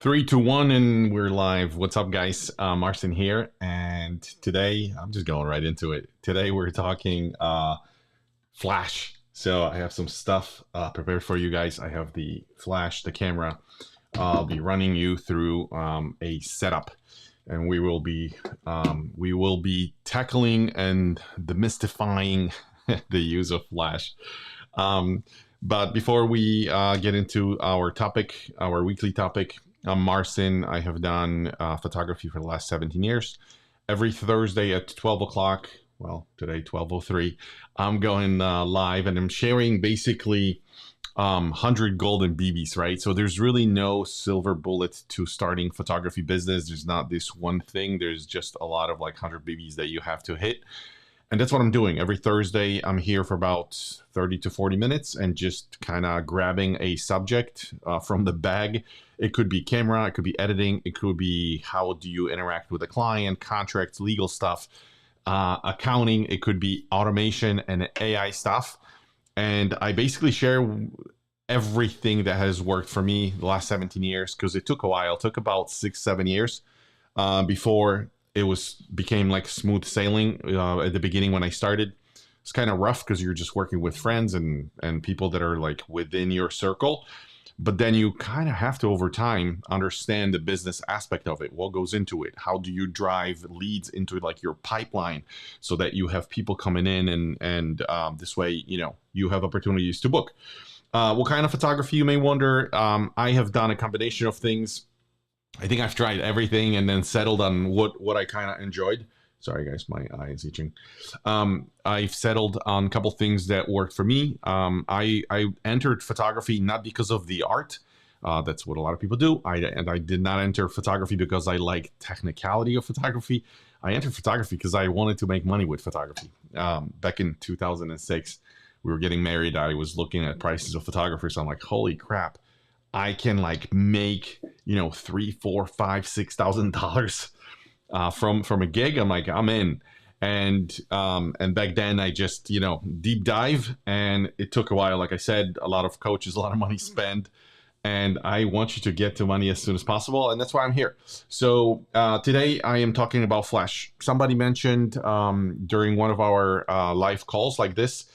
Three, two, one, and we're live. What's up, guys? Marcin here, and today I'm just going right into it. Today we're talking Flash. So I have some stuff prepared for you guys. I have the Flash, the camera. I'll be running you through a setup, and we will be tackling and demystifying the use of Flash. But before we get into our topic, our weekly topic, I'm Marcin. I have done photography for the last 17 years. Every Thursday at 12 o'clock, well, today, 12:03, I'm going live and I'm sharing basically 100 golden BBs, right? So there's really no silver bullet to starting photography business. There's not this one thing. There's just a lot of like 100 BBs that you have to hit. And that's what I'm doing. Every Thursday, I'm here for about 30 to 40 minutes and just kind of grabbing a subject from the bag. It could be camera, it could be editing, it could be how do you interact with a client, contracts, legal stuff, accounting, it could be automation and AI stuff. And I basically share everything that has worked for me the last 17 years because it took a while. It took about 6, 7 years before it became like smooth sailing. At the beginning when I started, it's kind of rough because you're just working with friends and people that are like within your circle. But then you kind of have to, over time, understand the business aspect of it. What goes into it? How do you drive leads into like your pipeline so that you have people coming in and this way, you have opportunities to book. What kind of photography, you may wonder? I have done a combination of things. I think I've tried everything and then settled on what I kind of enjoyed. Sorry, guys, my eye is itching. I've settled on a couple things that worked for me. I entered photography not because of the art. That's what a lot of people do. I did not enter photography because I like technicality of photography. I entered photography because I wanted to make money with photography. Back in 2006, we were getting married. I was looking at prices of photographers. I'm like, holy crap. I can like make, $3, $4, $5, $6,000 from a gig. I'm like, I'm in. And back then I just, deep dive, and it took a while. Like I said, a lot of coaches, a lot of money spent, and I want you to get to money as soon as possible. And that's why I'm here. So today I am talking about Flash. Somebody mentioned during one of our live calls like this,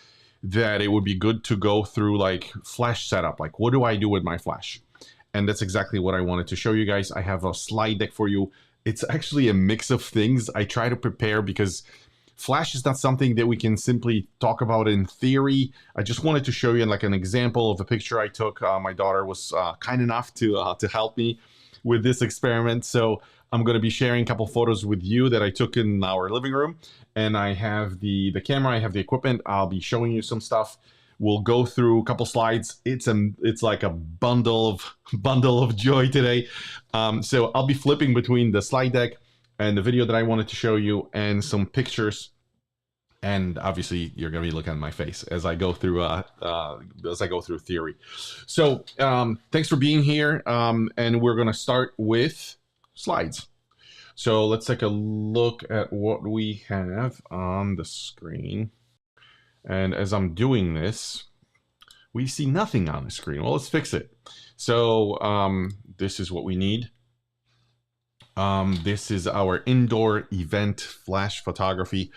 that it would be good to go through like Flash setup. Like, what do I do with my Flash? And that's exactly what I wanted to show you guys. I have a slide deck for you. It's actually a mix of things I try to prepare because Flash is not something that we can simply talk about in theory. I just wanted to show you like an example of a picture I took. My daughter was kind enough to help me with this experiment. So I'm going to be sharing a couple photos with you that I took in our living room. And I have the camera, I have the equipment. I'll be showing you some stuff. We'll go through a couple slides. It's like a bundle of joy today. So I'll be flipping between the slide deck and the video that I wanted to show you and some pictures. And obviously, you're going to be looking at my face as I go through theory. So thanks for being here. And we're going to start with slides. So let's take a look at what we have on the screen. And as I'm doing this, we see nothing on the screen. Well, let's fix it. So this is what we need. This is our indoor event Flash photography.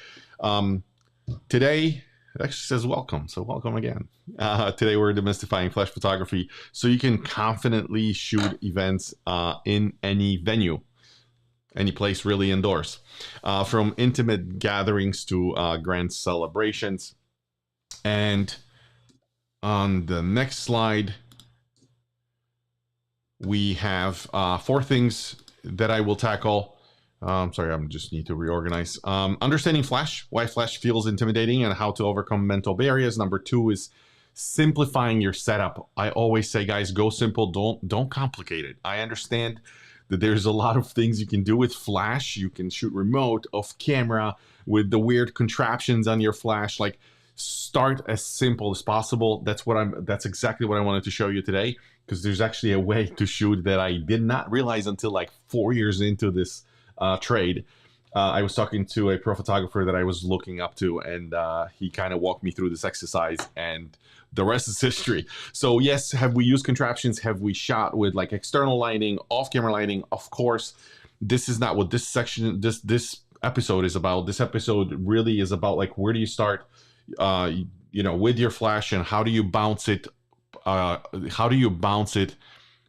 Today, it actually says welcome, so welcome again. Today we're demystifying Flash photography so you can confidently shoot events in any venue. Any place really indoors, from intimate gatherings to grand celebrations. And on the next slide, we have 4 things that I will tackle. Sorry, I just need to reorganize. Understanding Flash, why Flash feels intimidating and how to overcome mental barriers. Number 2 is simplifying your setup. I always say, guys, go simple, don't complicate it. I understand that there's a lot of things you can do with Flash. You can shoot remote, off camera, with the weird contraptions on your Flash. Like, start as simple as possible. That's exactly what I wanted to show you today, because there's actually a way to shoot that I did not realize until like 4 years into this trade. I was talking to a pro photographer that I was looking up to, and he kind of walked me through this exercise, and the rest is history. So yes, have we used contraptions? Have we shot with like external lighting, off-camera lighting? Of course. This is not what this section, this episode is about. This episode really is about like where do you start, uh, with your flash, and how do you bounce it? How do you bounce it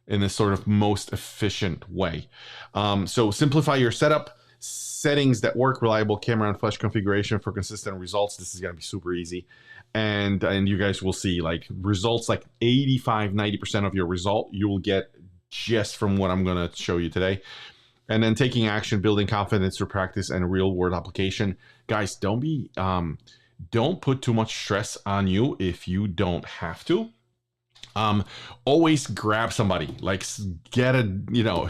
in a sort of most efficient way? So simplify your setup, settings that work, reliable camera and flash configuration for consistent results. This is going to be super easy. And you guys will see like results like 85-90% of your result you will get just from what I'm going to show you today. And then taking action, building confidence through practice and real world application. Guys, don't put too much stress on you if you don't have to. Always grab somebody, like get a,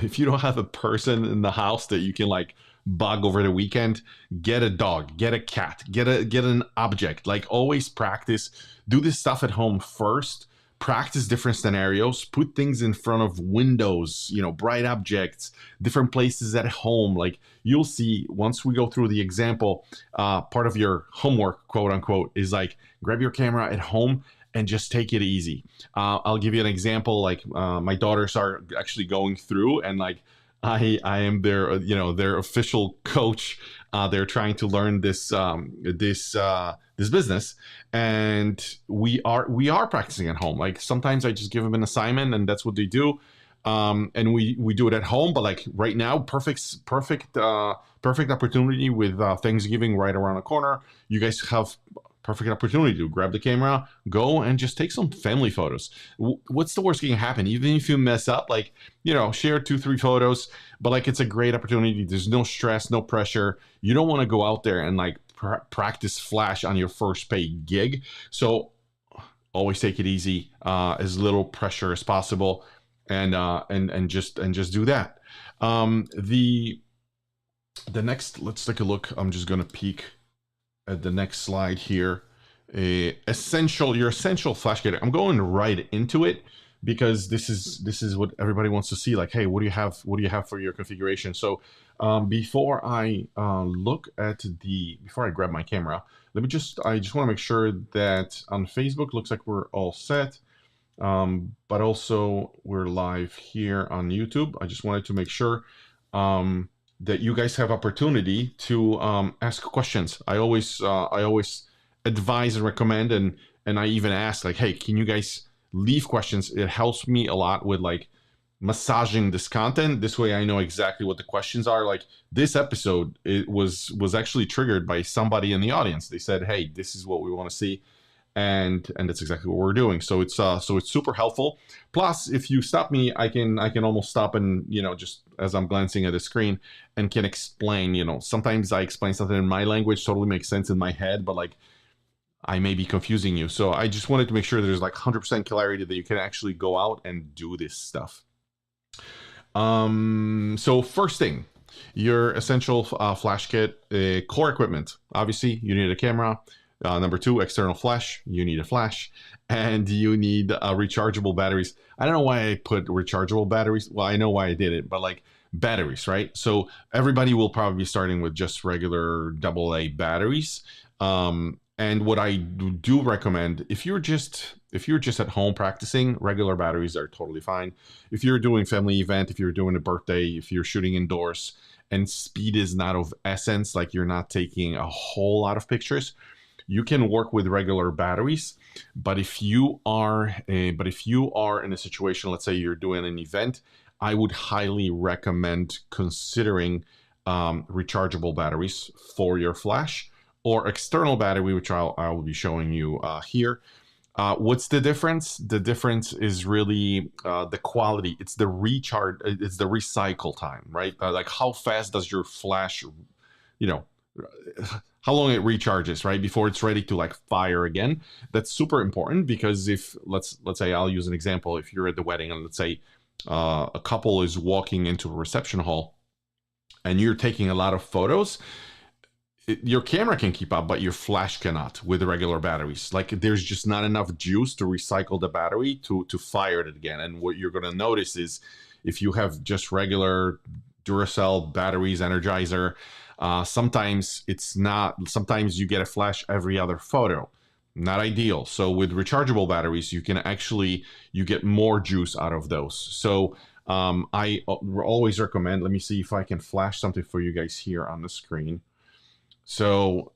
if you don't have a person in the house that you can like bug over the weekend, get a dog, get a cat, get an object. Like always practice, do this stuff at home first, practice different scenarios, put things in front of windows, bright objects, different places at home. Like you'll see once we go through the example, part of your homework, quote unquote, is like grab your camera at home and just take it easy. I'll give you an example. Like my daughters are actually going through, and like I am their their official coach. They're trying to learn this business, and we are practicing at home. Like sometimes I just give them an assignment, and that's what they do. And we do it at home. But like right now, perfect opportunity with Thanksgiving right around the corner. You guys have perfect opportunity to grab the camera, go and just take some family photos. What's the worst thing that can happen? Even if you mess up, like, share 2-3 photos, but like it's a great opportunity. There's no stress, no pressure. You don't want to go out there and like practice flash on your first paid gig. So always take it easy, as little pressure as possible, and just do that. The next, let's take a look. I'm just gonna peek at the next slide here. Your essential flash kit. I'm going right into it because this is what everybody wants to see. Like, hey, what do you have for your configuration? So before I grab my camera, I just want to make sure that on Facebook looks like we're all set. But also we're live here on YouTube. I just wanted to make sure that you guys have opportunity to ask questions. I always advise and recommend, and I even ask like, hey, can you guys leave questions? It helps me a lot with like massaging this content. This way I know exactly what the questions are. Like this episode, it was actually triggered by somebody in the audience. They said, hey, this is what we want to see. And that's exactly what we're doing. So it's super helpful. Plus, if you stop me, I can almost stop and just as I'm glancing at the screen and can explain. Sometimes I explain something in my language, totally makes sense in my head, but like I may be confusing you. So I just wanted to make sure there's like 100% clarity that you can actually go out and do this stuff. So first thing, your essential flash kit, core equipment. Obviously, you need a camera. Number 2, external flash. You need a flash, and you need rechargeable batteries. I don't know why I put rechargeable batteries. Well, I know why I did it, but like batteries, right? So everybody will probably be starting with just regular AA batteries. And what I do recommend, if you're just at home practicing, regular batteries are totally fine. If you're doing family event, if you're doing a birthday, if you're shooting indoors, and speed is not of essence, like you're not taking a whole lot of pictures, you can work with regular batteries. But if you are in a situation, let's say you're doing an event, I would highly recommend considering rechargeable batteries for your flash, or external battery, which I will be showing you here. What's the difference? The difference is really the quality. It's the recharge. It's the recycle time, right? Like how fast does your flash, how long it recharges, right, before it's ready to like fire again. That's super important, because if let's say, I'll use an example. If you're at the wedding and let's say a couple is walking into a reception hall and you're taking a lot of photos, your camera can keep up, but your flash cannot with the regular batteries. Like there's just not enough juice to recycle the battery to fire it again. And what you're going to notice is if you have just regular Duracell batteries, Energizer, Sometimes it's not. Sometimes you get a flash every other photo. Not ideal. So with rechargeable batteries, you can actually you get more juice out of those. So I always recommend. Let me see if I can flash something for you guys here on the screen. So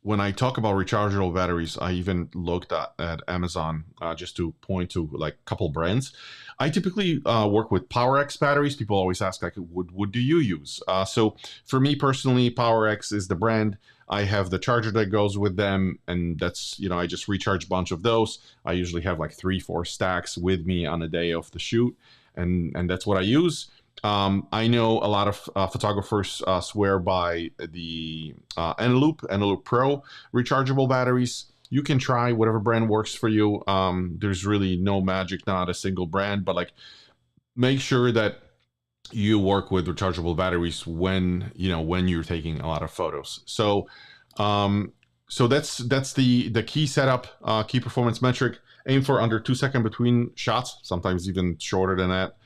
when I talk about rechargeable batteries, I even looked at Amazon just to point to like a couple brands. I typically work with PowerX batteries. People always ask, like, what do you use? So for me personally, PowerX is the brand. I have the charger that goes with them, and that's, you know, I just recharge a bunch of those. I usually have like 3-4 stacks with me on a day of the shoot, and that's what I use. I know a lot of photographers swear by the Eneloop Pro rechargeable batteries. You can try whatever brand works for you. There's really no magic, not a single brand, but like make sure that you work with rechargeable batteries when you're taking a lot of photos. So that's the key setup, key performance metric. Aim for under 2 seconds between shots, sometimes even shorter than that,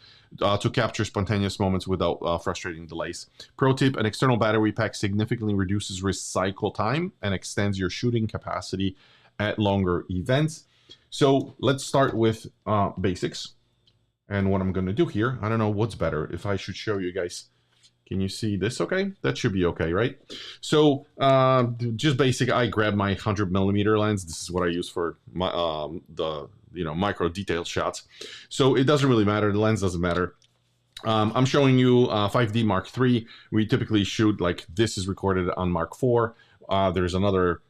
to capture spontaneous moments without frustrating delays. Pro tip: an external battery pack significantly reduces recycle time and extends your shooting capacity at longer events. So let's start with basics. And what I'm going to do here, I don't know what's better, if I should show you guys. Can you see this okay? That should be okay, right? So just basic, I grab my 100mm lens. This is what I use for my the micro detail shots. So it doesn't really matter. The lens doesn't matter. I'm showing you 5D Mark III. We typically shoot like this is recorded on Mark IV. There's another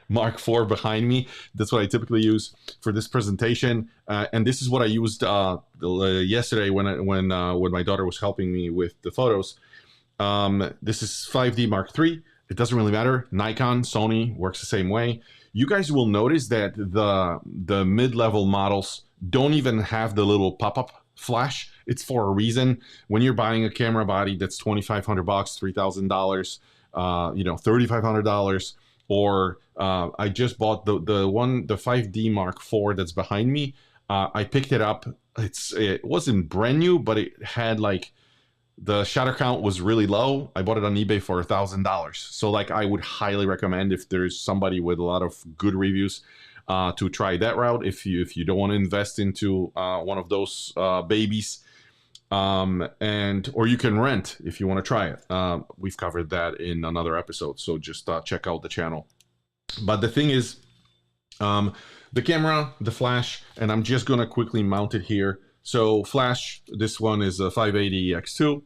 Mark IV behind me. That's what I typically use for this presentation, and this is what I used yesterday when my daughter was helping me with the photos. This is 5D Mark III. It doesn't really matter. Nikon, Sony works the same way. You guys will notice that the mid-level models don't even have the little pop-up flash. It's for a reason. When you're buying a camera body that's $2,500, $3,000, $3,500. Or I just bought the 5D Mark IV that's behind me. I picked it up. It wasn't brand new, but it had like the shutter count was really low. I bought it on eBay for $1,000. So like I would highly recommend, if there's somebody with a lot of good reviews, to try that route. If you don't want to invest into one of those babies. Or you can rent if you want to try it. We've covered that in another episode, so just check out the channel. But the thing is, the camera, the flash, and I'm just gonna quickly mount it here. So flash, this one is a 580X2.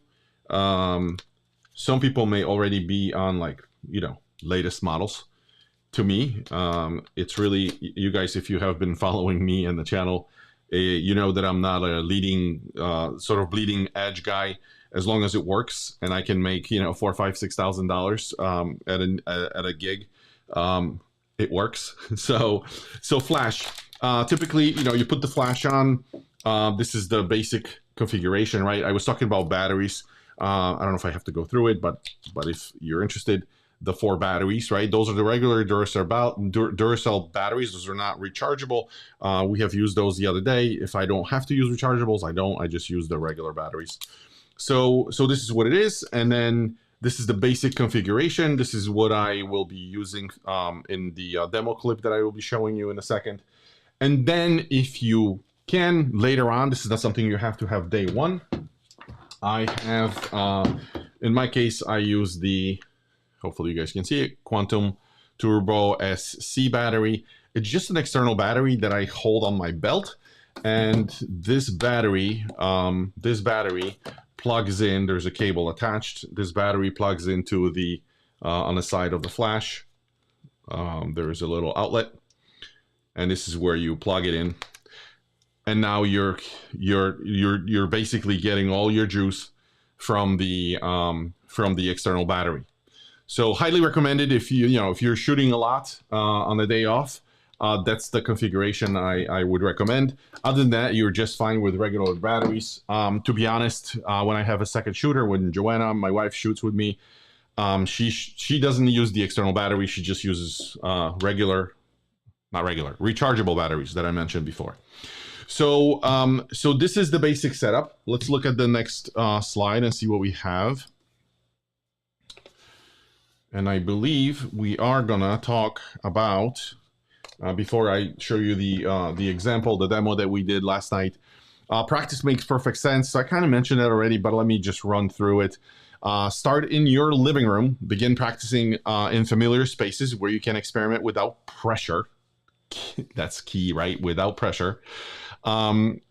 Some people may already be on like latest models. To me, it's really, you guys, if you have been following me and the channel, you know that I'm not a leading sort of bleeding edge guy. As long as it works and I can make $4,000, $5,000, $6,000 at a gig, it works. So flash, typically you put the flash on. This is the basic configuration, right? I was talking about batteries. I don't know if I have to go through it, but if you're interested, the 4 batteries, right? Those are the regular Duracell batteries. Those are not rechargeable. We have used those the other day. If I don't have to use rechargeables, I just use the regular batteries. So this is what it is. And then this is the basic configuration. This is what I will be using in the demo clip that I will be showing you in a second. And then if you can, later on, this is not something you have to have day one. I have, in my case, I use the, hopefully you guys can see it, Quantum Turbo SC battery. It's just an external battery that I hold on my belt. And this battery plugs in, there's a cable attached. This battery plugs into the, on the side of the flash. There's a little outlet. And this is where you plug it in. And now you're basically getting all your juice from the external battery. So highly recommended if if you're shooting a lot on the day off. That's the configuration I would recommend. Other than that, you're just fine with regular batteries. To be honest, when I have a second shooter, when Joanna, my wife, shoots with me, she doesn't use the external battery. She just uses rechargeable batteries that I mentioned before. So this is the basic setup. Let's look at the next slide and see what we have. And I believe we are gonna talk about, before I show you the example, the demo that we did last night. Practice makes perfect sense. So I kind of mentioned it already, but let me just run through it. Start in your living room. Begin practicing in familiar spaces where you can experiment without pressure. That's key, right? Without pressure.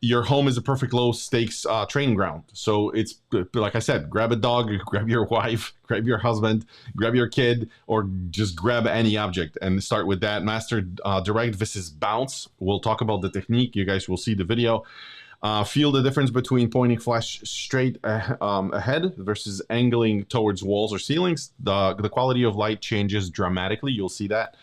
Your home is a perfect low stakes training ground. So it's like I said, grab a dog, grab your wife, grab your husband, grab your kid, or just grab any object and start with that. Master direct versus bounce. We'll talk about the technique. You guys will see the video. Feel the difference between pointing flash straight ahead versus angling towards walls or ceilings. The quality of light changes dramatically. You'll see that.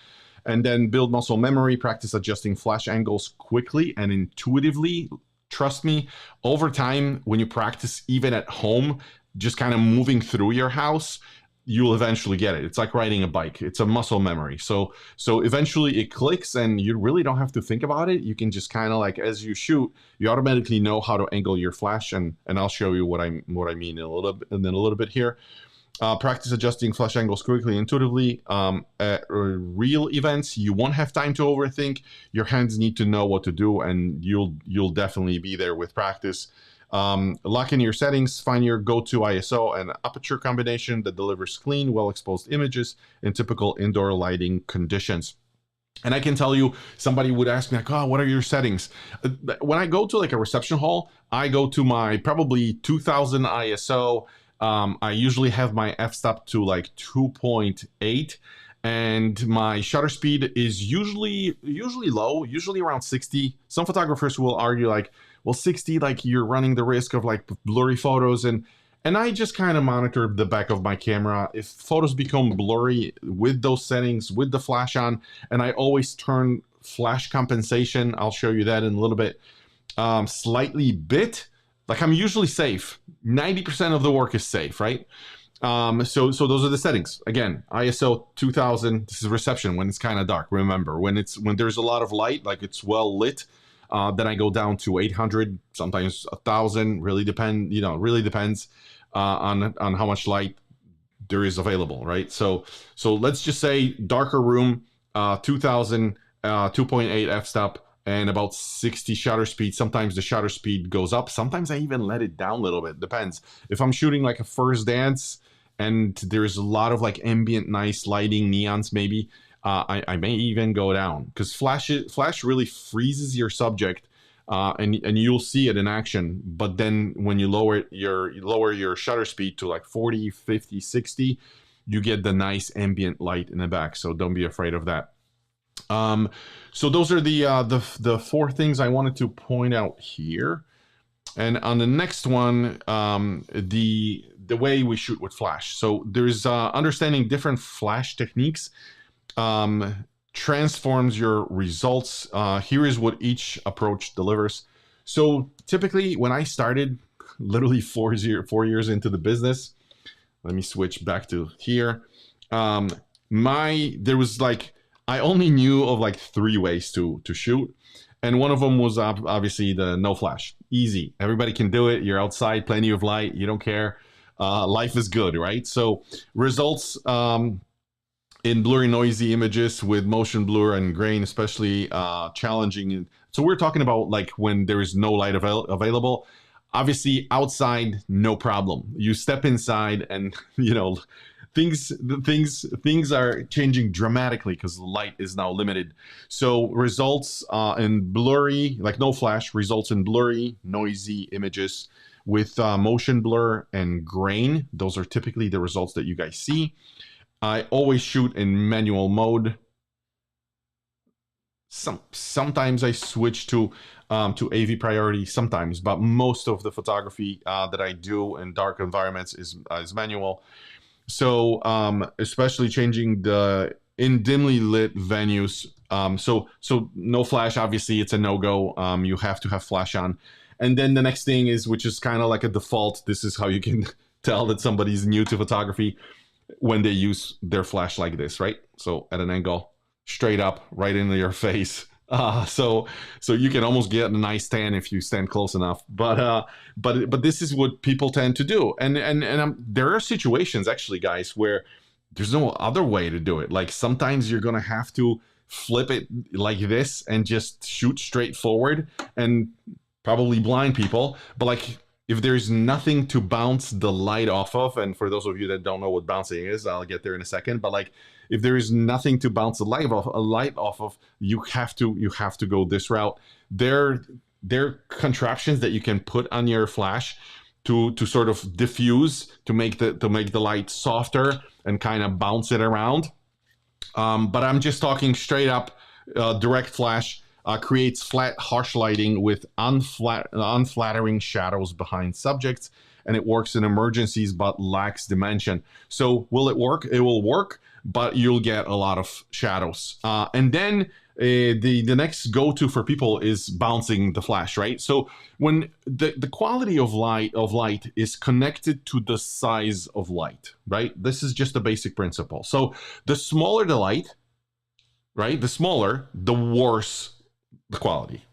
And then build muscle memory, practice adjusting flash angles quickly and intuitively. Trust me, over time, when you practice even at home, just kind of moving through your house, you'll eventually get it. It's like riding a bike. It's a muscle memory. So eventually it clicks and you really don't have to think about it. You can just kind of like, as you shoot, you automatically know how to angle your flash. And I'll show you what I mean in a little bit here. Practice adjusting flash angles quickly, intuitively. At real events, you won't have time to overthink. Your hands need to know what to do, and you'll definitely be there with practice. Lock in your settings. Find your go-to ISO and aperture combination that delivers clean, well-exposed images in typical indoor lighting conditions. And I can tell you, somebody would ask me like, "Oh, what are your settings?" When I go to like a reception hall, I go to my probably 2000 ISO. I usually have my f-stop to like 2.8, and my shutter speed is usually low, usually around 60. Some photographers will argue like, well, 60, like you're running the risk of like blurry photos, and I just kind of monitor the back of my camera. If photos become blurry with those settings, with the flash on, and I always turn flash compensation, I'll show you that in a little bit, slightly bit. Like I'm usually safe. 90% of the work is safe, right? So those are the settings. Again, ISO 2000. This is reception when it's kind of dark. Remember, when there's a lot of light, like it's well lit, then I go down to 800, sometimes 1000. Really depends on how much light there is available, right? So let's just say darker room, 2000, 2.8 f-stop. And about 60 shutter speed. Sometimes the shutter speed goes up. Sometimes I even let it down a little bit. Depends. If I'm shooting like a first dance and there's a lot of like ambient, nice lighting, neons maybe, I may even go down because flash really freezes your subject, and you'll see it in action. But then when you lower your shutter speed to like 40, 50, 60, you get the nice ambient light in the back. So don't be afraid of that. So those are the four things I wanted to point out here. And on the next one, the way we shoot with flash. So there's understanding different flash techniques transforms your results. Here is what each approach delivers. So typically when I started, literally 4 years into the business, let me switch back to here. There was like, I only knew of like 3 ways to shoot. And one of them was obviously the no flash. Easy. Everybody can do it. You're outside, plenty of light. You don't care. Life is good, right? So results in blurry, noisy images with motion blur and grain, especially challenging. So we're talking about like when there is no light available. Obviously outside, no problem. You step inside and, you know, things are changing dramatically because the light is now limited. So results in blurry, like no flash, results in blurry, noisy images with motion blur and grain. Those are typically the results that you guys see. I always shoot in manual mode. Sometimes I switch to AV priority, sometimes, but most of the photography that I do in dark environments is manual. So especially changing in dimly lit venues. So no flash, obviously it's a no-go. You have to have flash on. And then the next thing is, which is kind of like a default, this is how you can tell that somebody's new to photography when they use their flash like this, right? So at an angle, straight up, right into your face. So you can almost get a nice tan if you stand close enough. But this is what people tend to do. And there are situations actually, guys, where there's no other way to do it. Like sometimes you're gonna have to flip it like this and just shoot straight forward and probably blind people. But like if there's nothing to bounce the light off of, and for those of you that don't know what bouncing is, I'll get there in a second. But like if there is nothing to bounce a light off of, you have to go this route. There are contraptions that you can put on your flash to sort of diffuse, to make the light softer and kind of bounce it around. But I'm just talking straight up. Direct flash creates flat, harsh lighting with unflattering shadows behind subjects, and it works in emergencies but lacks dimension. So will it work? It will work, but you'll get a lot of shadows. And then the next go-to for people is bouncing the flash, right? So when the quality of light is connected to the size of light, right? This is just a basic principle. So the smaller the light, right? The smaller, the worse the quality.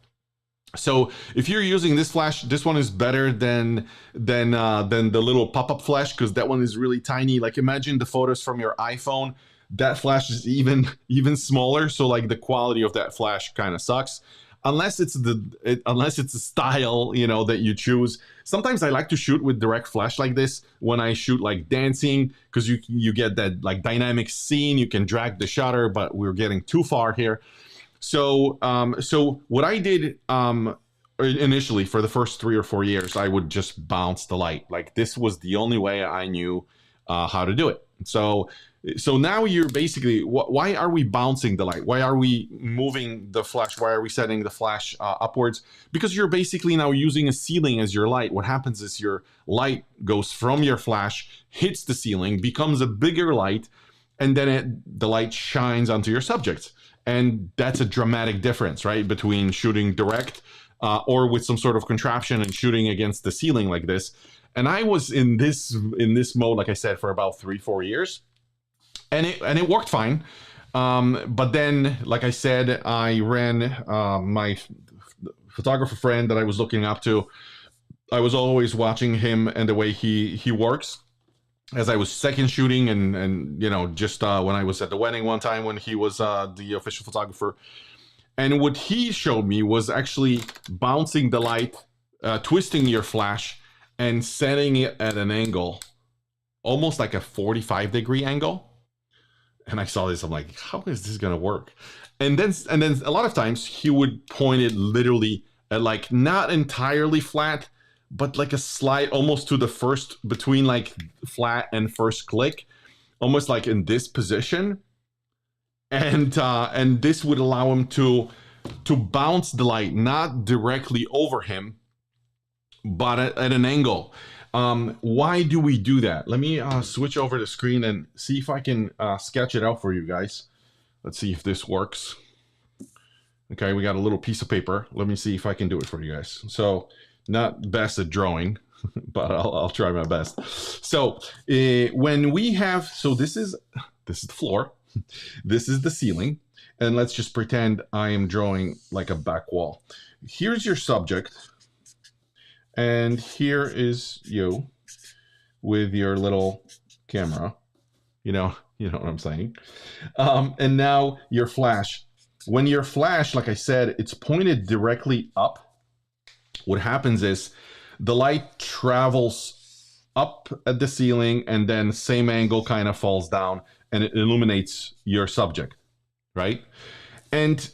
So if you're using this flash, this one is better than the little pop-up flash, because that one is really tiny. Like imagine the photos from your iPhone. That flash is even smaller, so like the quality of that flash kind of sucks. Unless it's a style, that you choose. Sometimes I like to shoot with direct flash like this when I shoot like dancing, because you get that like dynamic scene. You can drag the shutter, but we're getting too far here. So what I did initially for the first 3 or 4 years, I would just bounce the light. Like this was the only way I knew how to do it. So now you're basically, why are we bouncing the light? Why are we moving the flash? Why are we setting the flash upwards? Because you're basically now using a ceiling as your light. What happens is your light goes from your flash, hits the ceiling, becomes a bigger light, and then the light shines onto your subject. And that's a dramatic difference, right? Between shooting direct or with some sort of contraption and shooting against the ceiling like this. And I was in this mode, like I said, for about 3-4 years. And it worked fine. But then, like I said, I ran my photographer friend that I was looking up to. I was always watching him and the way he works as I was second shooting, and just when I was at the wedding one time when he was the official photographer. And what he showed me was actually bouncing the light, twisting your flash, and setting it at an angle, almost like a 45-degree angle. And I saw this, I'm like, how is this gonna work? And then a lot of times he would point it literally at like not entirely flat, but like a slide almost to the first, between like flat and first click, almost like in this position. And this would allow him to bounce the light not directly over him, but at an angle. Why do we do that? Let me switch over the screen and see if I can sketch it out for you guys. Let's see if this works. Okay, we got a little piece of paper. Let me see if I can do it for you guys. So, not best at drawing, but I'll try my best. So, when we have, so this is the floor, this is the ceiling, and let's just pretend I am drawing like a back wall. Here's your subject. And here is you with your little camera. You know what I'm saying. And now your flash. When your flash, like I said, it's pointed directly up. What happens is the light travels up at the ceiling, and then same angle kind of falls down, and it illuminates your subject, right? And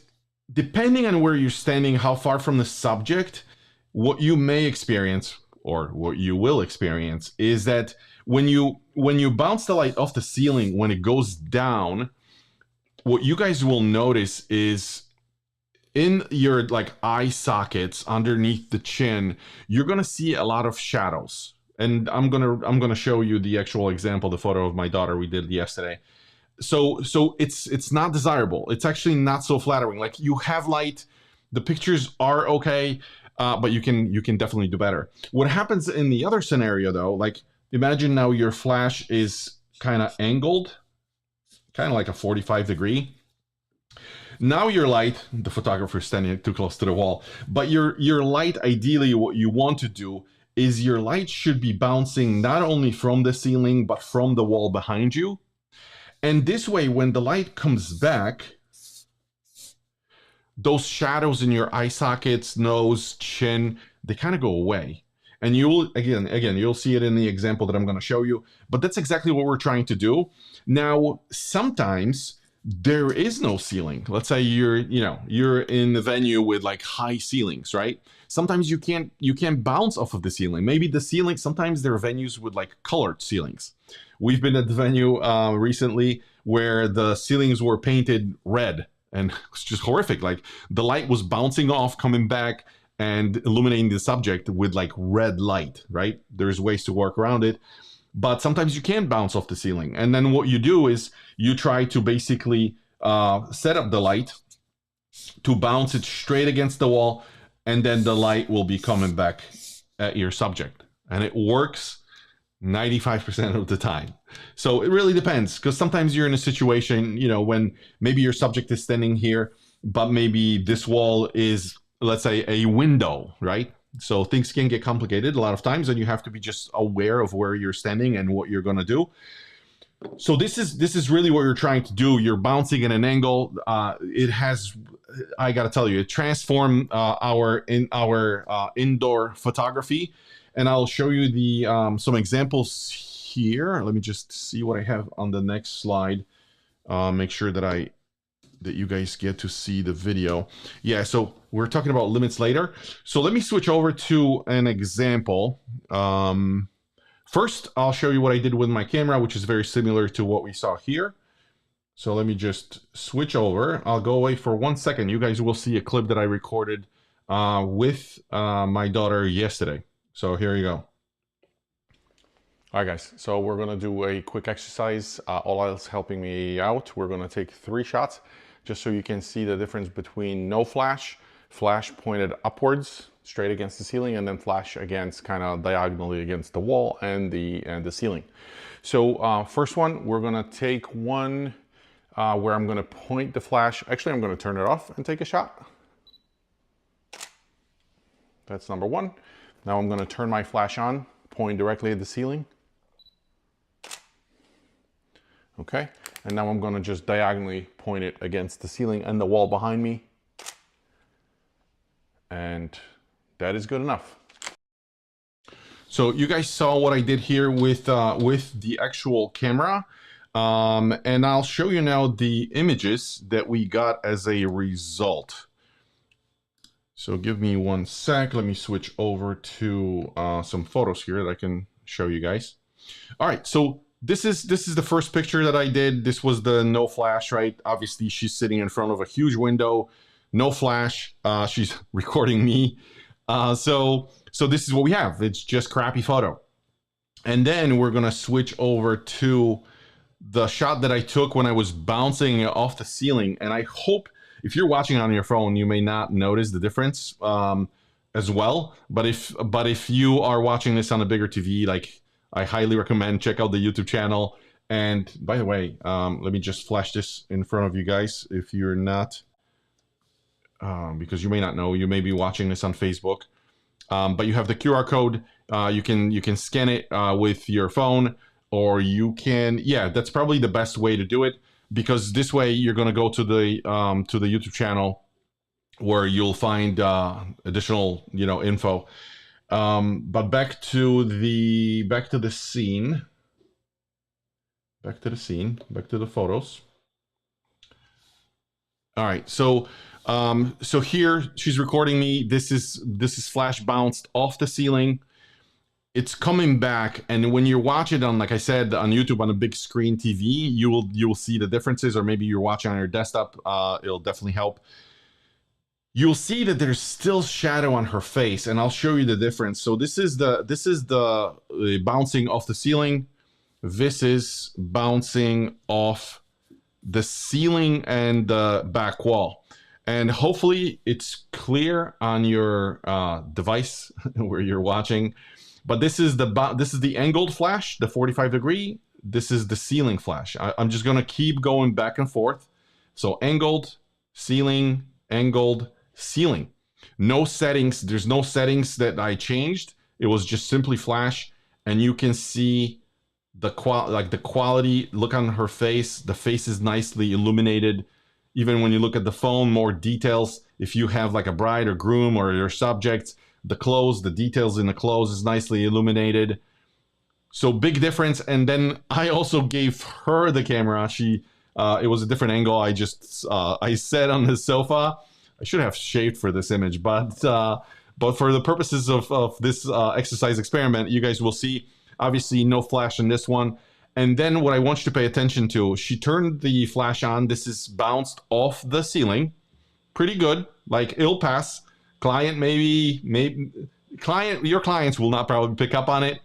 depending on where you're standing, how far from the subject, what you may experience, or what you will experience, is that when you bounce the light off the ceiling, when it goes down, what you guys will notice is in your like eye sockets underneath the chin, you're gonna see a lot of shadows. And I'm gonna show you the actual example, the photo of my daughter we did yesterday. So it's not desirable. It's actually not so flattering. Like you have light, the pictures are okay. But you can definitely do better. What happens in the other scenario though, like imagine now your flash is kind of angled, kind of like a 45-degree. Now your light, the photographer is standing too close to the wall, but your light, ideally what you want to do is your light should be bouncing not only from the ceiling, but from the wall behind you. And this way, when the light comes back, those shadows in your eye sockets, nose, chin, they kind of go away. And you'll, again, you'll see it in the example that I'm going to show you. But that's exactly what we're trying to do. Now, sometimes there is no ceiling. Let's say you're in the venue with like high ceilings, right? Sometimes you can't bounce off of the ceiling. Maybe the ceiling, sometimes there are venues with like colored ceilings. We've been at the venue recently where the ceilings were painted red, and it's just horrific. Like the light was bouncing off, coming back, and illuminating the subject with like red light, right? There's ways to work around it, but sometimes you can't bounce off the ceiling. And then what you do is you try to basically set up the light to bounce it straight against the wall, and then the light will be coming back at your subject. And it works 95% of the time. So it really depends, because sometimes you're in a situation, when maybe your subject is standing here, but maybe this wall is, let's say, a window, right? So things can get complicated a lot of times, and you have to be just aware of where you're standing and what you're going to do. So this is really what you're trying to do. You're bouncing at an angle. It has, I got to tell you, it transformed our indoor photography. And I'll show you the some examples here. Let me just see what I have on the next slide. Make sure that you guys get to see the video. Yeah, so we're talking about limits later. So let me switch over to an example. First, I'll show you what I did with my camera, which is very similar to what we saw here. So let me just switch over. I'll go away for 1 second. You guys will see a clip that I recorded with my daughter yesterday. So here you go. All right, guys, so we're gonna do a quick exercise. All else helping me out, we're gonna take 3 shots just so you can see the difference between no flash, flash pointed upwards, straight against the ceiling, and then flash against kind of diagonally against the wall and the ceiling. So first one, we're gonna take one where I'm gonna point the flash. Actually, I'm gonna turn it off and take a shot. That's number 1. Now I'm gonna turn my flash on, point directly at the ceiling. Okay, and now I'm gonna just diagonally point it against the ceiling and the wall behind me. And that is good enough. So you guys saw what I did here with the actual camera. And I'll show you now the images that we got as a result. So give me 1 sec. Let me switch over to some photos here that I can show you guys. All right, so this is the first picture that I did. This was the no flash, right? Obviously, she's sitting in front of a huge window, no flash. She's recording me. So this is what we have. It's just crappy photo. And then we're gonna switch over to the shot that I took when I was bouncing off the ceiling. And I hope, if you're watching on your phone, you may not notice the difference as well. But if you are watching this on a bigger TV, like, I highly recommend check out the YouTube channel. And by the way, let me just flash this in front of you guys. If you're not, because you may not know, you may be watching this on Facebook. But you have the QR code. You can scan it with your phone, or you can, yeah, that's probably the best way to do it, because this way you're going to go to the YouTube channel where you'll find additional info. But back to the scene, back to the photos. All right, so here she's recording me. This is flash bounced off the ceiling. It's coming back, and when you watch it on, like I said, on YouTube on a big screen TV, you will see the differences. Or maybe you're watching on your desktop. It'll definitely help. You'll see that there's still shadow on her face, and I'll show you the difference. So this is the bouncing off the ceiling. This is bouncing off the ceiling and the back wall. And hopefully it's clear on your device where you're watching. But this is the angled flash, the 45 degree. This is the ceiling flash. I'm just gonna keep going back and forth. So angled, ceiling, angled, ceiling. No settings. There's no settings that I changed. It was just simply flash, and you can see the quality, look on her face, the face is nicely illuminated. Even when you look at the phone, more details. If you have like a bride or groom or your subjects, the clothes, the details in the clothes is nicely illuminated. So big difference. And then I also gave her the camera. It was a different angle. I sat on the sofa. I should have shaved for this image, but for the purposes of this exercise experiment, you guys will see, obviously no flash in this one. And then what I want you to pay attention to, she turned the flash on. This is bounced off the ceiling. Pretty good. Like, it'll pass. Client, maybe your clients will not probably pick up on it.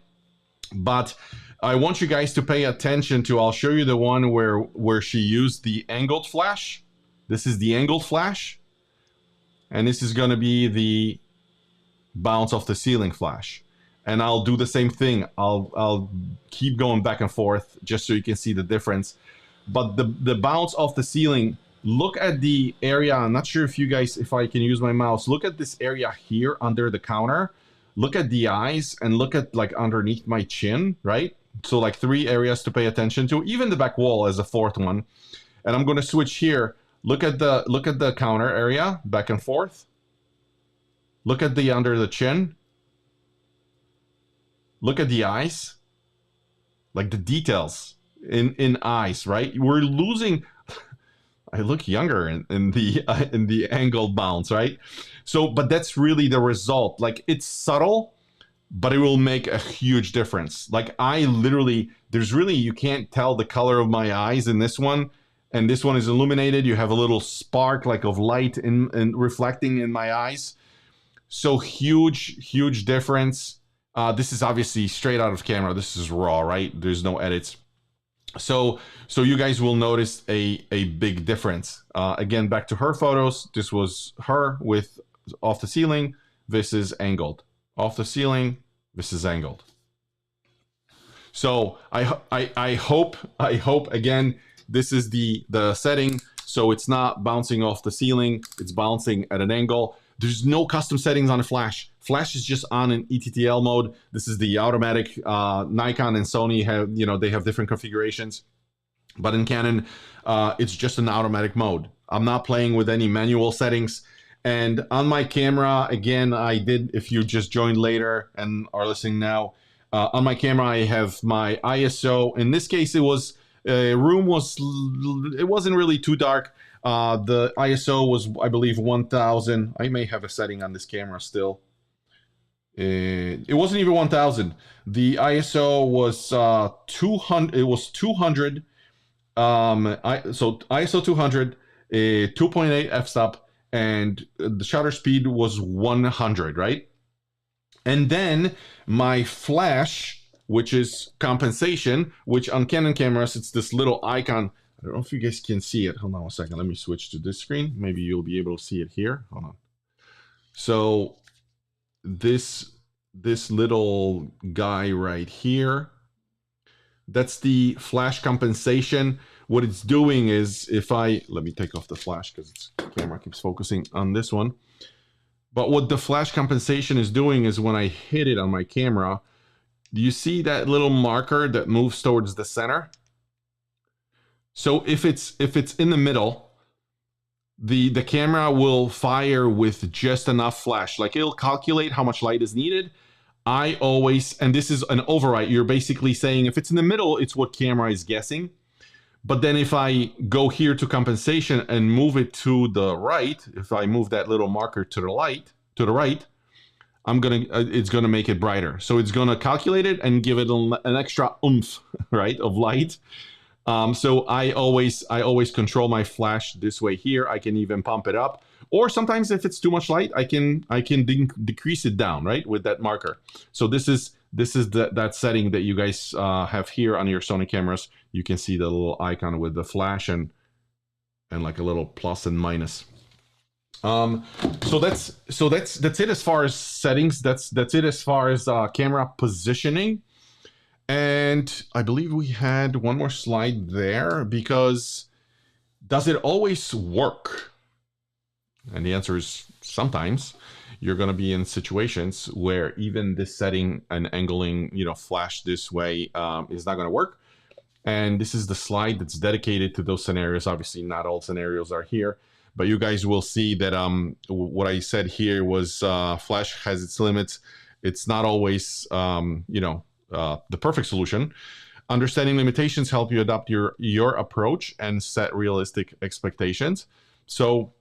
But I want you guys to pay attention to, I'll show you the one where she used the angled flash. This is the angled flash. And this is going to be the bounce off the ceiling flash. And I'll do the same thing. I'll keep going back and forth just so you can see the difference. But the bounce off the ceiling, look at the area. I'm not sure if I can use my mouse. Look at this area here under the counter. Look at the eyes and look at like underneath my chin, right? So like 3 areas to pay attention to, even the back wall as a 4th one. And I'm going to switch here. Look at the counter area, back and forth. Look at the under the chin. Look at the eyes. Like the details in eyes, right? We're losing. I look younger in the angled bounce, right? So, but that's really the result. Like, it's subtle, but it will make a huge difference. Like, you can't tell the color of my eyes in this one, and this one is illuminated. You have a little spark like of light in reflecting in my eyes. So huge difference. This is obviously straight out of camera. This is raw, right? There's no edits. So you guys will notice a big difference. Again, back to her photos. This was her with off the ceiling. This is angled. Off the ceiling. This is angled. So I hope again, this is the setting. So it's not bouncing off the ceiling. It's bouncing at an angle. There's no custom settings on the flash. Flash is just on an ETTL mode. This is the automatic. Nikon and Sony have, they have different configurations. But in Canon, it's just an automatic mode. I'm not playing with any manual settings. And on my camera, again, if you just joined later and are listening now, on my camera, I have my ISO. In this case, it wasn't really too dark. The ISO was, I believe, 1000. I may have a setting on this camera still. It wasn't even 1000. The ISO was 200. It was 200. So ISO 200, 2.8 f-stop, and the shutter speed was 100, right? And then my flash, which is compensation, which on Canon cameras, it's this little icon. I don't know if you guys can see it. Hold on a second. Let me switch to this screen. Maybe you'll be able to see it here. Hold on. So this little guy right here, that's the flash compensation. What it's doing is, let me take off the flash because the camera keeps focusing on this one. But what the flash compensation is doing is when I hit it on my camera, do you see that little marker that moves towards the center? So if it's in the middle, the camera will fire with just enough flash. Like, it'll calculate how much light is needed. And this is an override. You're basically saying if it's in the middle, it's what camera is guessing. But then if I go here to compensation and move it to the right, if I move that little marker to the right, it's gonna make it brighter. So it's gonna calculate it and give it an extra oomph, right, of light. So I always control my flash this way here. I can even pump it up, or sometimes if it's too much light, I can decrease it down, right, with that marker. So this is that setting that you guys have here on your Sony cameras. You can see the little icon with the flash and like a little plus and minus. So that's it as far as settings. That's it as far as camera positioning. And I believe we had one more slide there, because does it always work? And the answer is sometimes. you're going to be in situations where even this setting and angling, flash this way is not going to work. And this is the slide that's dedicated to those scenarios. Obviously, not all scenarios are here, but you guys will see that what I said here was Flash has its limits. It's not always, the perfect solution. Understanding limitations help you adapt your approach and set realistic expectations. So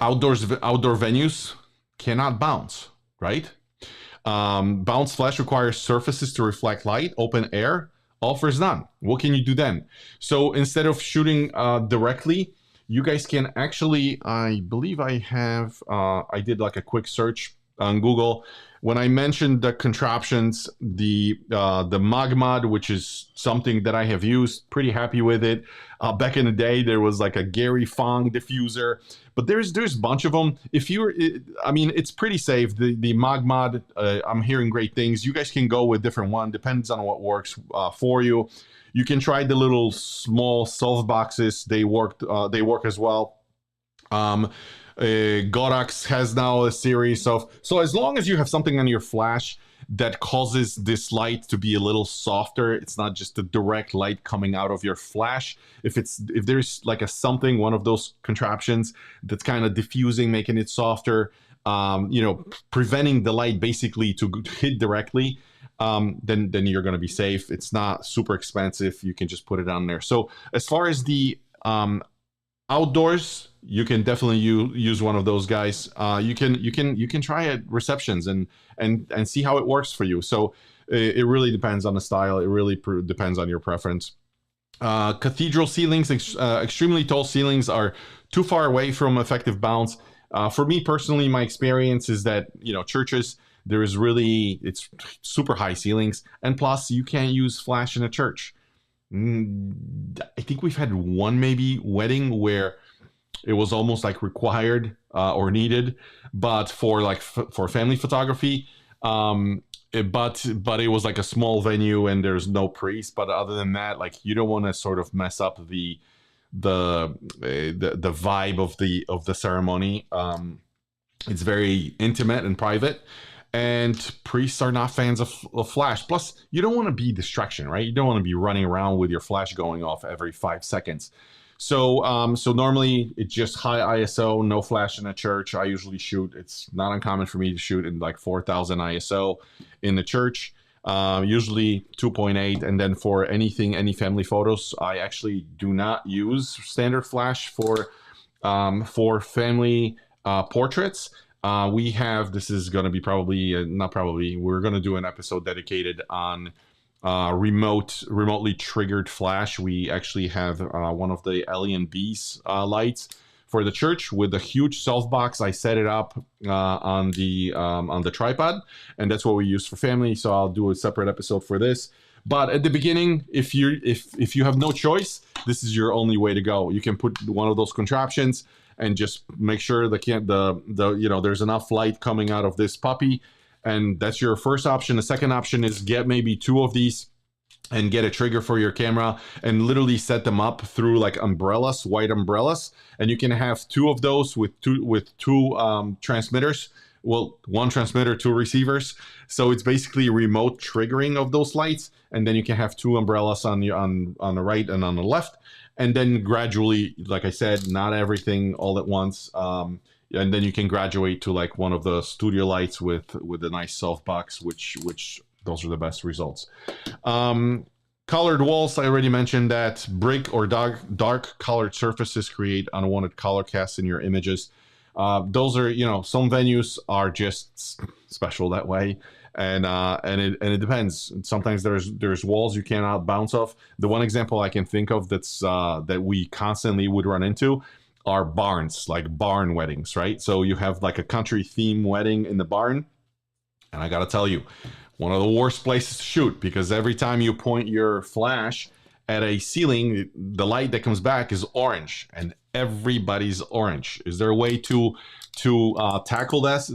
outdoor venues cannot bounce, right? Bounce Flash requires surfaces to reflect light, open air, offers none. What can you do then? So instead of shooting directly, you guys can actually, I believe I did like a quick search on Google. When I mentioned the contraptions, the Magmod, which is something that I have used, pretty happy with it. Back in the day, there was like a Gary Fong diffuser, but there's a bunch of them. It's pretty safe. The Magmod, I'm hearing great things. You guys can go with different one, depends on what works for you. You can try the little small self boxes. They work as well. Godox has now a series of, so as long as you have something on your flash that causes this light to be a little softer, it's not just a direct light coming out of your flash. If there's like one of those contraptions that's kind of diffusing, making it softer, preventing the light basically to hit directly, then you're going to be safe. It's not super expensive. You can just put it on there. So as far as the outdoors, you can definitely use one of those guys. You can try at receptions and see how it works for you. So it really depends on the style. It really depends on your preference. Cathedral ceilings, extremely tall ceilings are too far away from effective bounce. For me personally, my experience is that churches, it's super high ceilings, and plus you can't use flash in a church. I think we've had one maybe wedding where it was almost like required or needed, but for family photography, but it was like a small venue and there's no priest. But other than that, like you don't want to sort of mess up the vibe of the ceremony. It's very intimate and private. And priests are not fans of flash. Plus, you don't want to be distraction, right? You don't want to be running around with your flash going off every 5 seconds. So normally it's just high ISO, no flash in a church. I usually shoot. It's not uncommon for me to shoot in like 4,000 ISO in the church. Usually 2.8, and then for any family photos, I actually do not use standard flash for family portraits. This is going to be we're going to do an episode dedicated on remotely triggered flash. We actually have one of the Alien Bees lights for the church with a huge softbox. I set it up on the tripod, and that's what we use for family. So I'll do a separate episode for this. But at the beginning, if you have no choice, this is your only way to go. You can put one of those contraptions and just make sure there's enough light coming out of this puppy, and that's your first option. The second option is get maybe 2 of these and get a trigger for your camera and literally set them up through like umbrellas, white umbrellas, and you can have 2 of those with two transmitters. Well, 1 transmitter, 2 receivers. So it's basically remote triggering of those lights, and then you can have 2 umbrellas on the right and on the left. And then gradually, like I said, not everything all at once. And then you can graduate to like one of the studio lights with a nice softbox, which those are the best results. Colored walls, I already mentioned that. Brick or dark colored surfaces create unwanted color casts in your images. Those are, some venues are just special that way. And it depends. Sometimes there's walls you cannot bounce off. The one example I can think of that we constantly would run into are barns, like barn weddings, right? So you have like a country theme wedding in the barn, and I gotta tell you, one of the worst places to shoot, because every time you point your flash at a ceiling, the light that comes back is orange, and everybody's orange. Is there a way to tackle this?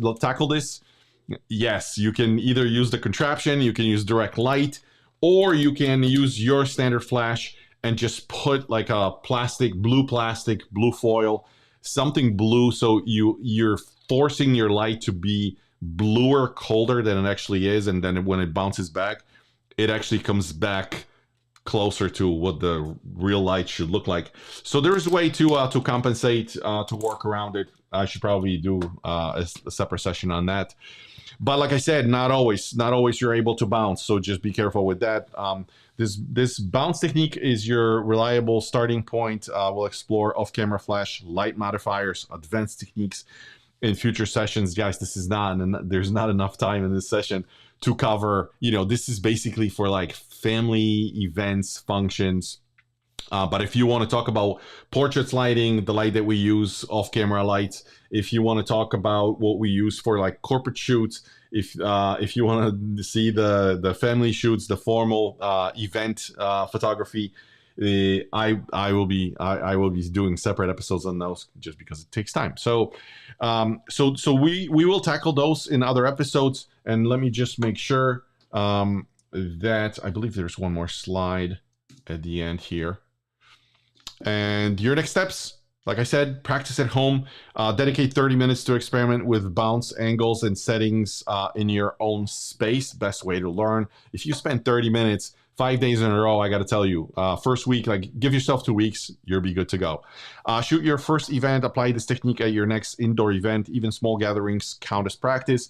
Yes, you can either use the contraption, you can use direct light, or you can use your standard flash and just put like a blue foil, something blue, so you're forcing your light to be bluer, colder than it actually is, and then when it bounces back, it actually comes back closer to what the real light should look like. So there's a way to compensate, to work around it. I should probably do a separate session on that. But like I said, not always you're able to bounce. So just be careful with that. This bounce technique is your reliable starting point. We'll explore off-camera flash, light modifiers, advanced techniques in future sessions. Guys, there's not enough time in this session to cover, this is basically for like family events, functions. But if you want to talk about portraits lighting, the light that we use, off-camera lights, if you want to talk about what we use for like corporate shoots, if you want to see the family shoots, the formal event photography, I will be doing separate episodes on those just because it takes time. So we will tackle those in other episodes. And let me just make sure that I believe there's one more slide at the end here. And your next steps, like I said, practice at home. Dedicate 30 minutes to experiment with bounce angles and settings in your own space. Best way to learn. If you spend 30 minutes 5 days in a row, I got to tell you, first week, like give yourself 2 weeks, you'll be good to go. Shoot your first event, apply this technique at your next indoor event. Even small gatherings count as practice.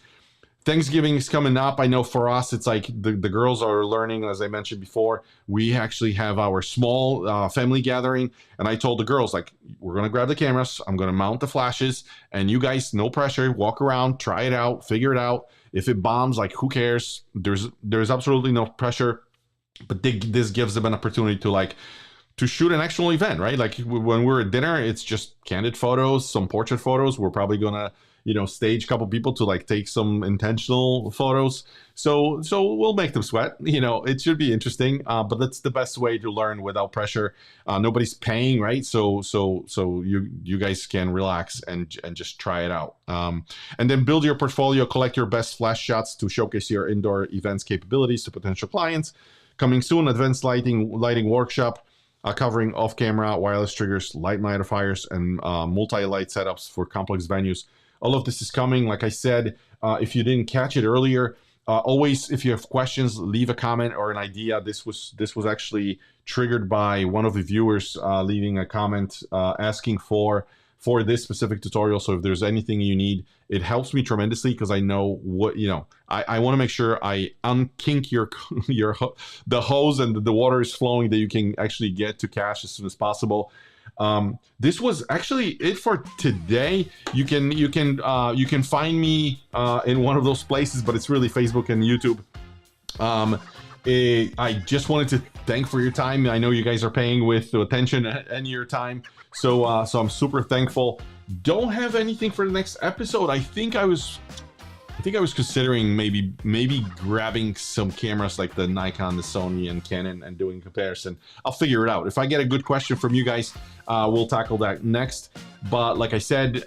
Thanksgiving is coming up. I know for us, it's like the girls are learning, as I mentioned before. We actually have our small family gathering. And I told the girls, like, we're going to grab the cameras. I'm going to mount the flashes. And you guys, no pressure. Walk around, try it out, figure it out. If it bombs, like, who cares? There's absolutely no pressure. But this gives them an opportunity to shoot an actual event, right? Like when we're at dinner, it's just candid photos, some portrait photos. We're probably going to stage a couple people to like take some intentional photos. So we'll make them sweat. It should be interesting. But that's the best way to learn without pressure. Nobody's paying, right? So you guys can relax and just try it out. And then build your portfolio, collect your best flash shots to showcase your indoor events capabilities to potential clients. Coming soon, advanced lighting workshop. Covering off-camera, wireless triggers, light modifiers, and multi-light setups for complex venues. All of this is coming. Like I said, if you didn't catch it earlier, always, if you have questions, leave a comment or an idea. This was actually triggered by one of the viewers leaving a comment asking for this specific tutorial. So if there's anything you need, it helps me tremendously because I know what, I want to make sure I unkink the hose and the water is flowing that you can actually get to cache as soon as possible. This was actually it for today. You can find me in one of those places, but it's really Facebook and YouTube. I just wanted to thank for your time. I know you guys are paying with attention and your time, so I'm super thankful. Don't have anything for the next episode. I think I was considering maybe grabbing some cameras like the Nikon, the Sony, and Canon and doing a comparison. I'll figure it out. If I get a good question from you guys, we'll tackle that next. But like I said,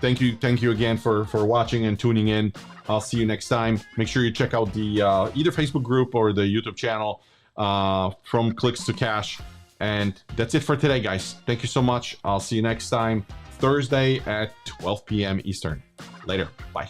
thank you again for watching and tuning in. I'll see you next time. Make sure you check out the either Facebook group or the YouTube channel, From Clicks to Cash. And that's it for today, guys. Thank you so much. I'll see you next time, Thursday at 12 p.m. Eastern. Later. Bye.